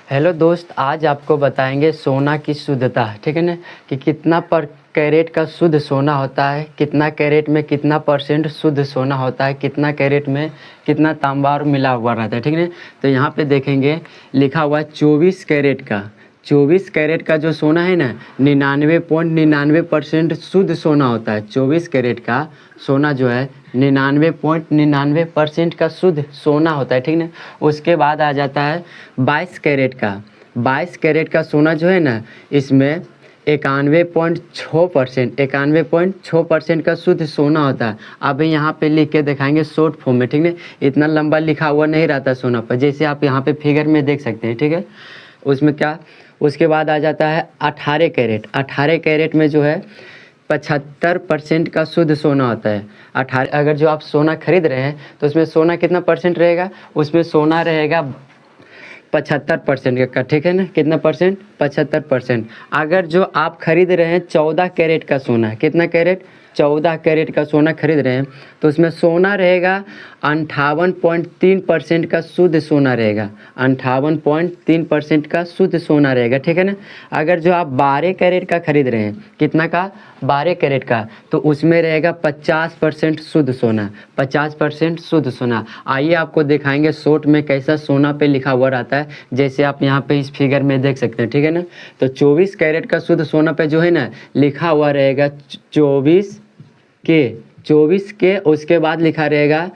Hello दोस्त, आज आपको बताएंगे सोना की शुद्धता, ठीक है ना, कि कितना पर कैरेट का शुद्ध सोना होता है, कितना कैरेट में कितना परसेंट शुद्ध सोना होता है, कितना कैरेट में कितना तांबा और मिला हुआ रहता है, ठीक है ना। तो यहाँ पे देखेंगे लिखा हुआ है 24 कैरेट का। 24 कैरेट का जो सोना है ना, 99.99% शुद्ध सोना होता है। 24 कैरेट का सोना जो है 99.99% का शुद्ध सोना होता है, ठीक ना। उसके बाद आ जाता है 22 कैरेट का। 22 कैरेट का सोना जो है ना, इसमें 91.6% का शुद्ध सोना होता है। अभी यहाँ पे लिख के दिखाएंगे शॉर्ट फॉर्म में, ठीक है। इतना लंबा लिखा हुआ नहीं रहता सोना पर, जैसे आप यहाँ पे फिगर में देख सकते हैं, ठीक है। उसमें क्या, उसके बाद आ जाता है 18 कैरेट। 18 कैरेट में जो है 75% का शुद्ध सोना होता है। 18, अगर जो आप सोना खरीद रहे हैं तो उसमें सोना कितना परसेंट रहेगा, उसमें सोना रहेगा 75% का, ठीक है ना। कितना परसेंट, 75%। अगर जो आप खरीद रहे हैं 14 कैरेट का सोना, कितना कैरेट, 14 कैरेट का सोना खरीद रहे हैं, तो उसमें सोना रहेगा 58.3% का शुद्ध सोना रहेगा। 58.3% का शुद्ध सोना रहेगा, ठीक है ना। अगर जो आप 12 कैरेट का खरीद रहे हैं, कितना का, 12 कैरेट का, तो उसमें रहेगा 50% शुद्ध सोना। 50% शुद्ध सोना। आइए आपको दिखाएंगे शॉर्ट में कैसा सोना पे लिखा हुआ रहता है, जैसे आप यहाँ पे इस फिगर में देख सकते हैं, ठीक है ना। तो 24 कैरेट का शुद्ध सोना पे जो है ना लिखा हुआ रहेगा 24 के, उसके बाद लिखा रहेगा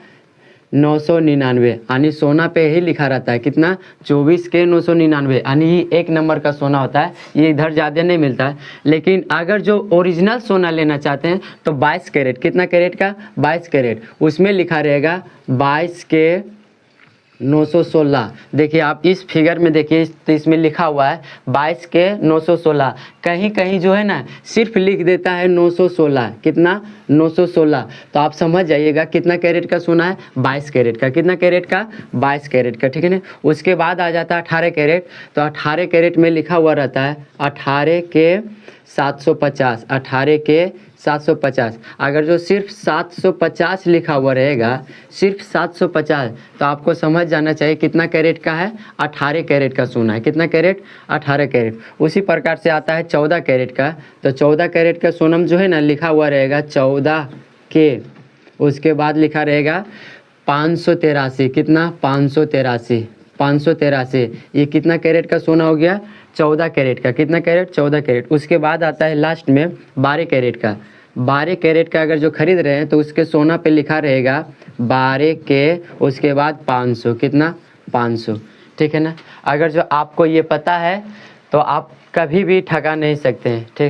999, यानी सोना पे ही लिखा रहता है कितना, 24 के 999, यानी एक नंबर का सोना होता है। ये इधर ज़्यादा नहीं मिलता है। लेकिन अगर जो ओरिजिनल सोना लेना चाहते हैं तो 22 कैरेट, कितना कैरेट का, 22 कैरेट, उसमें लिखा रहेगा 22 के 916। देखिए आप इस फिगर में देखिए, तो इसमें लिखा हुआ है 22 के 916। कहीं कहीं जो है ना सिर्फ लिख देता है 916, कितना, 916। तो आप समझ जाइएगा कितना कैरेट का सोना है, 22 कैरेट का। कितना कैरेट का, 22 कैरेट का, ठीक है ना। उसके बाद आ जाता है 18 कैरेट। तो 18 कैरेट में लिखा हुआ रहता है 18 के 750, 18 के 750। अगर जो सिर्फ 750 लिखा हुआ रहेगा, सिर्फ 750, तो आपको समझ जाना चाहिए कितना कैरेट का है, 18 कैरेट का सोना है। कितना कैरेट, 18 कैरेट। उसी प्रकार से आता है 14 कैरेट का। तो 14 कैरेट का सोनम जो है ना लिखा हुआ रहेगा 14 के, उसके बाद लिखा रहेगा 583, कितना, 583, 583। ये कितना कैरेट का सोना हो गया, 14 कैरेट का। कितना कैरेट, 14 कैरेट। उसके बाद आता है लास्ट में 12 कैरेट का। 12 कैरेट का अगर जो खरीद रहे हैं तो उसके सोना पे लिखा रहेगा 12 के, उसके बाद 500, कितना, 500, ठीक है ना। अगर जो आपको ये पता है तो आप कभी भी ठगा नहीं सकते हैं, ठीक।